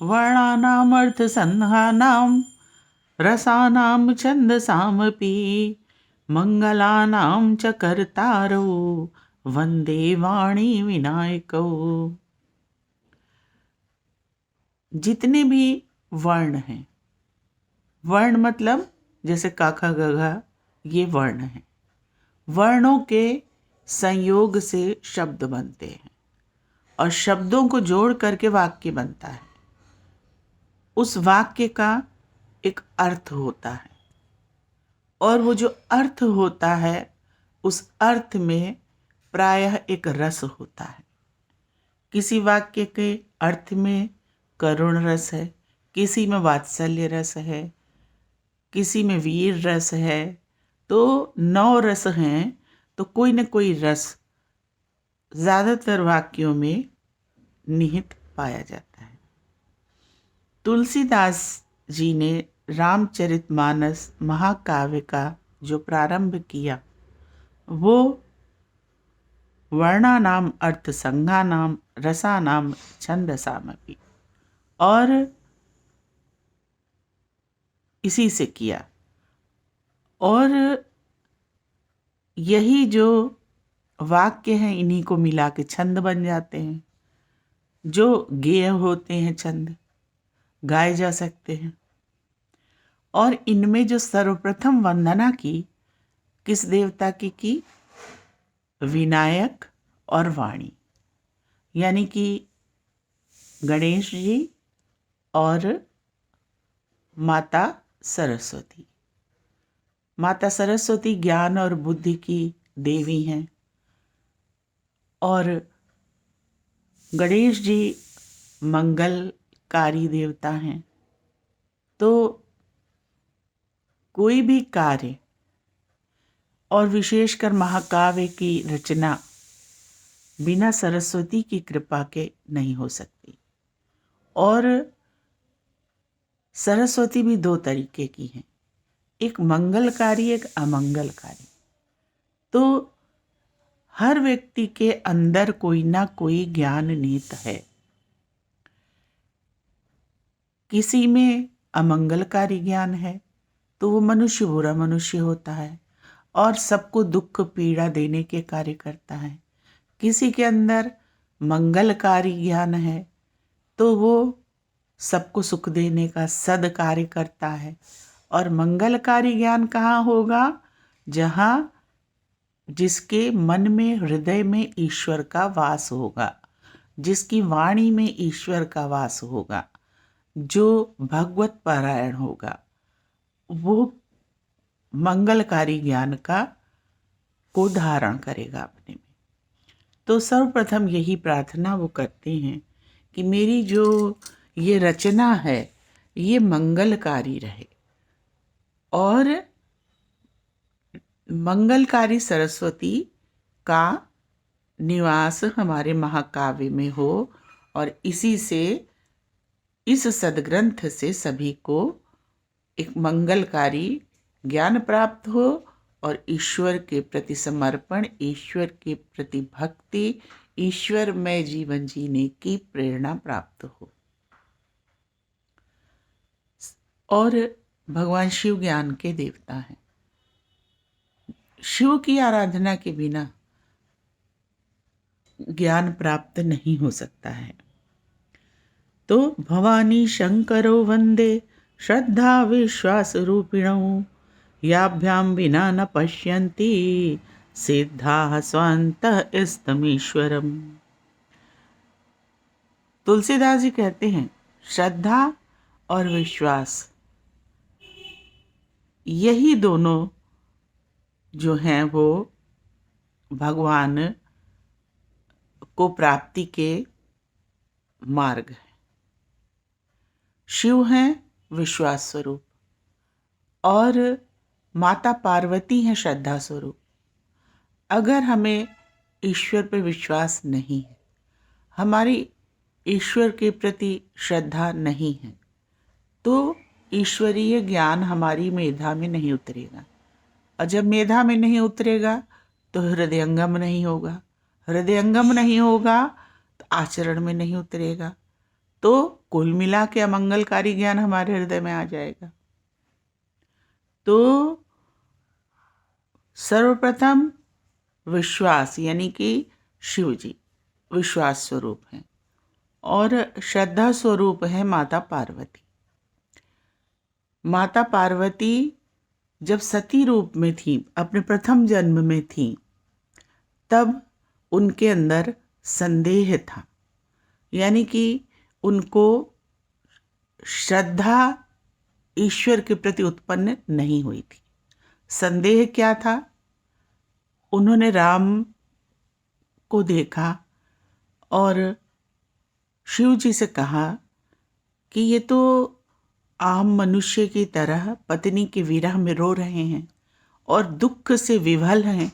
वर्णानामर्थसन्धानां रसानां छन्दसामपि मङ्गलानां च कर्तारौ वन्दे वाणी विनायकौ। जितने भी वर्ण हैं, वर्ण मतलब जैसे काखा गघा, ये वर्ण हैं। वर्णों के संयोग से शब्द बनते हैं और शब्दों को जोड़ करके वाक्य बनता है। उस वाक्य का एक अर्थ होता है और वो जो अर्थ होता है उस अर्थ में प्रायः एक रस होता है। किसी वाक्य के अर्थ में करुण रस है, किसी में वात्सल्य रस है, किसी में वीर रस है। तो 9 रस हैं, तो कोई न कोई रस ज़्यादातर वाक्यों में निहित पाया जाता है। तुलसीदास जी ने रामचरितमानस महाकाव्य का जो प्रारंभ किया वो वर्णानाम अर्थसंज्ञानाम रसानाम छंदसामपि और इसी से किया। और यही जो वाक्य हैं इन्हीं को मिला के छंद बन जाते हैं, जो गेय होते हैं, छंद गाए जा सकते हैं। और इनमें जो सर्वप्रथम वंदना की किस देवता की? विनायक और वाणी, यानी कि गणेश जी और माता सरस्वती। माता सरस्वती ज्ञान और बुद्धि की देवी हैं और गणेश जी मंगलकारी देवता हैं। तो कोई भी कार्य और विशेषकर महाकाव्य की रचना बिना सरस्वती की कृपा के नहीं हो सकती। और सरस्वती भी 2 तरीके की हैं, एक मंगलकारी, एक अमंगलकारी। तो हर व्यक्ति के अंदर कोई ना कोई ज्ञान निहित है। किसी में अमंगलकारी ज्ञान है तो वो मनुष्य बुरा मनुष्य होता है और सबको दुख पीड़ा देने के कार्य करता है। किसी के अंदर मंगलकारी ज्ञान है तो वो सबको सुख देने का सद कार्य करता है। और मंगलकारी ज्ञान कहाँ होगा? जहाँ जिसके मन में, हृदय में ईश्वर का वास होगा, जिसकी वाणी में ईश्वर का वास होगा, जो भगवत पारायण होगा, वो मंगलकारी ज्ञान को धारण करेगा अपने में। तो सर्वप्रथम यही प्रार्थना वो करते हैं कि मेरी जो ये रचना है ये मंगलकारी रहे और मंगलकारी सरस्वती का निवास हमारे महाकाव्य में हो और इसी से, इस सदग्रंथ से सभी को एक मंगलकारी ज्ञान प्राप्त हो और ईश्वर के प्रति समर्पण, ईश्वर के प्रति भक्ति, ईश्वरमय जीवन जीने की प्रेरणा प्राप्त हो। और भगवान शिव ज्ञान के देवता हैं। शिव की आराधना के बिना ज्ञान प्राप्त नहीं हो सकता है। तो भवानी शंकरो वंदे श्रद्धा विश्वास रूपिणौ याभ्यां विना न पश्यन्ति सिद्धाः स्वान्तः स्तमीश्वरम्। तुलसीदास जी कहते हैं श्रद्धा और विश्वास, यही दोनों जो हैं वो भगवान को प्राप्ति के मार्ग हैं। शिव हैं विश्वास स्वरूप और माता पार्वती हैं श्रद्धा स्वरूप। अगर हमें ईश्वर पर विश्वास नहीं है, हमारी ईश्वर के प्रति श्रद्धा नहीं है, तो ईश्वरीय ज्ञान हमारी मेधा में नहीं उतरेगा। और जब मेधा में नहीं उतरेगा तो हृदयंगम नहीं होगा, हृदयंगम नहीं होगा तो आचरण में नहीं उतरेगा। तो कुल मिला के अमंगलकारी ज्ञान हमारे हृदय में आ जाएगा। तो सर्वप्रथम विश्वास, यानी कि शिव जी विश्वास स्वरूप हैं और श्रद्धा स्वरूप है माता पार्वती। माता पार्वती जब सती रूप में थी, अपने प्रथम जन्म में थी, तब उनके अंदर संदेह था, यानी कि उनको श्रद्धा ईश्वर के प्रति उत्पन्न नहीं हुई थी। संदेह क्या था? उन्होंने राम को देखा और शिव जी से कहा कि ये तो आम मनुष्य की तरह पत्नी के विरह में रो रहे हैं और दुख से विवल हैं,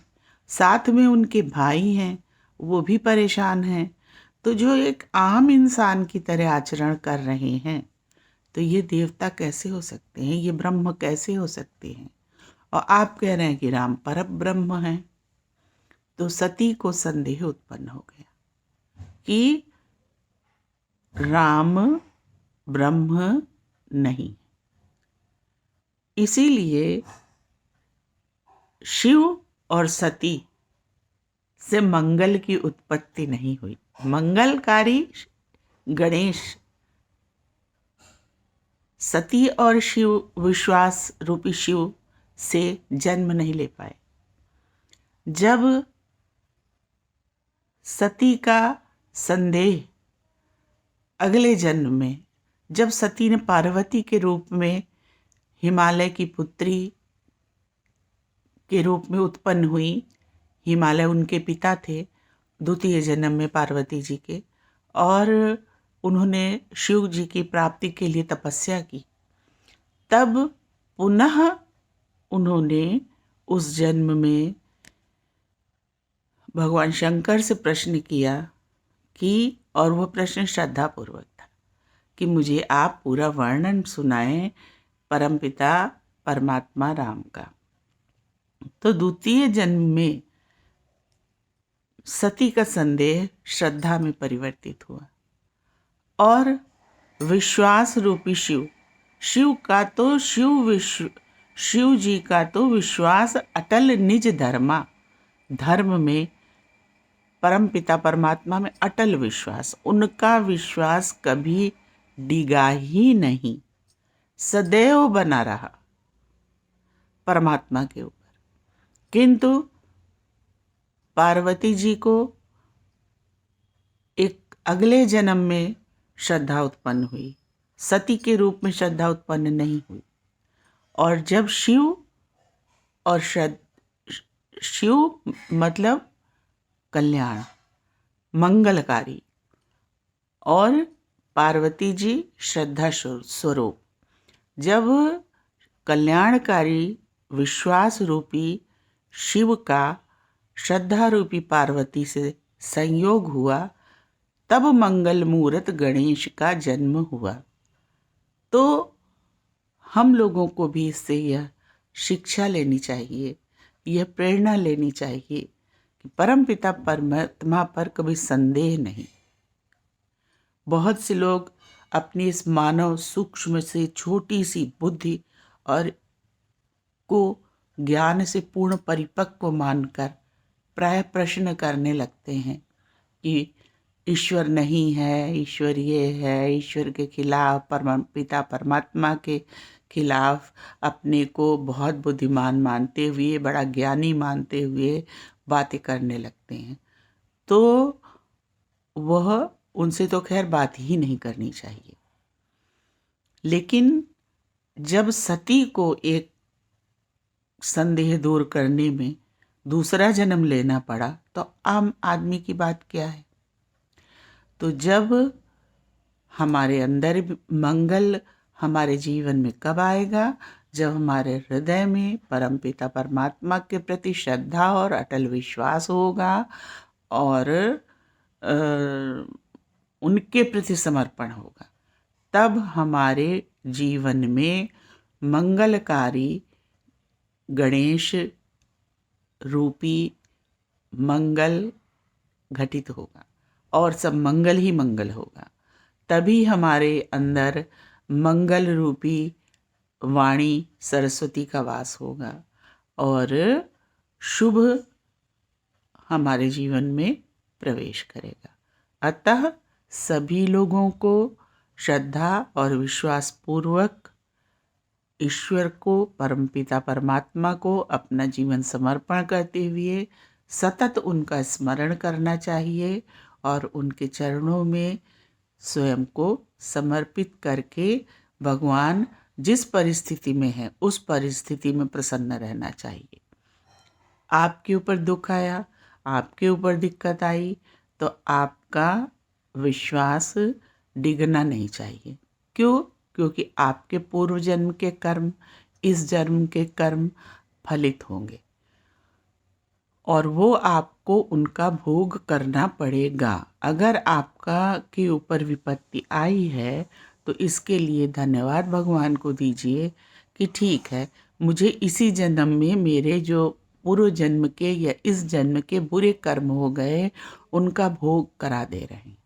साथ में उनके भाई हैं, वो भी परेशान हैं। तो जो एक आम इंसान की तरह आचरण कर रहे हैं, तो ये देवता कैसे हो सकते हैं, ये ब्रह्म कैसे हो सकते हैं? और आप कह रहे हैं कि राम परब्रह्म हैं। तो सती को संदेह उत्पन्न हो गया कि राम ब्रह्म नहीं। इसीलिए शिव और सती से मंगल की उत्पत्ति नहीं हुई। मंगलकारी गणेश सती और शिव विश्वास रूपी शिव से जन्म नहीं ले पाए। जब सती का संदेह अगले जन्म में, जब सती ने पार्वती के रूप में हिमालय की पुत्री के रूप में उत्पन्न हुई, हिमालय उनके पिता थे द्वितीय जन्म में पार्वती जी के, और उन्होंने शिव जी की प्राप्ति के लिए तपस्या की, तब पुनः उन्होंने उस जन्म में भगवान शंकर से प्रश्न किया कि, और वह प्रश्न श्रद्धापूर्वक था कि मुझे आप पूरा वर्णन सुनाएं परमपिता परमात्मा राम का। तो द्वितीय जन्म में सती का संदेह श्रद्धा में परिवर्तित हुआ और विश्वास रूपी शिव जी का तो विश्वास अटल निज धर्म में, परमपिता परमात्मा में अटल विश्वास, उनका विश्वास कभी डिगा ही नहीं, सदैव बना रहा परमात्मा के ऊपर। किंतु पार्वती जी को एक अगले जन्म में श्रद्धा उत्पन्न हुई, सती के रूप में श्रद्धा उत्पन्न नहीं हुई। और जब शिव मतलब कल्याण, मंगलकारी, और पार्वती जी श्रद्धा स्वरूप, जब कल्याणकारी विश्वास रूपी शिव का श्रद्धा रूपी पार्वती से संयोग हुआ, तब मंगल मूर्त गणेश का जन्म हुआ। तो हम लोगों को भी इससे यह शिक्षा लेनी चाहिए, यह प्रेरणा लेनी चाहिए कि परमपिता परमात्मा पर कभी संदेह नहीं। बहुत से लोग अपनी इस मानव सूक्ष्म से छोटी सी बुद्धि और को ज्ञान से पूर्ण परिपक्व मानकर प्राय प्रश्न करने लगते हैं कि ईश्वर नहीं है, ईश्वर ये है, ईश्वर के खिलाफ, परमपिता परमात्मा के खिलाफ अपने को बहुत बुद्धिमान मानते हुए, बड़ा ज्ञानी मानते हुए बातें करने लगते हैं। तो वह उनसे तो खैर बात ही नहीं करनी चाहिए। लेकिन जब सती को एक संदेह दूर करने में दूसरा जन्म लेना पड़ा, तो आम आदमी की बात क्या है? तो जब हमारे अंदर मंगल हमारे जीवन में कब आएगा? जब हमारे हृदय में परमपिता परमात्मा के प्रति श्रद्धा और अटल विश्वास होगा और उनके प्रति समर्पण होगा, तब हमारे जीवन में मंगलकारी गणेश रूपी मंगल घटित होगा और सब मंगल ही मंगल होगा। तभी हमारे अंदर मंगल रूपी वाणी सरस्वती का वास होगा और शुभ हमारे जीवन में प्रवेश करेगा। अतः सभी लोगों को श्रद्धा और विश्वास पूर्वक ईश्वर को, परमपिता परमात्मा को अपना जीवन समर्पण करते हुए सतत उनका स्मरण करना चाहिए और उनके चरणों में स्वयं को समर्पित करके भगवान जिस परिस्थिति में है उस परिस्थिति में प्रसन्न रहना चाहिए। आपके ऊपर दुख आया, आपके ऊपर दिक्कत आई, तो आपका विश्वास डिगना नहीं चाहिए। क्यों? क्योंकि आपके पूर्व जन्म के कर्म इस जन्म के कर्म फलित होंगे और वो आपको उनका भोग करना पड़ेगा। अगर आपका के ऊपर विपत्ति आई है तो इसके लिए धन्यवाद भगवान को दीजिए कि ठीक है, मुझे इसी जन्म में मेरे जो पूर्व जन्म के या इस जन्म के बुरे कर्म हो गए उनका भोग करा दे रहे हैं।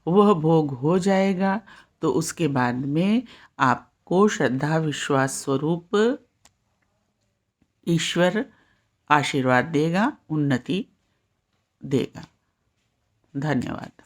वह भोग हो जाएगा तो उसके बाद में आपको श्रद्धा विश्वास स्वरूप ईश्वर आशीर्वाद देगा, उन्नति देगा। धन्यवाद।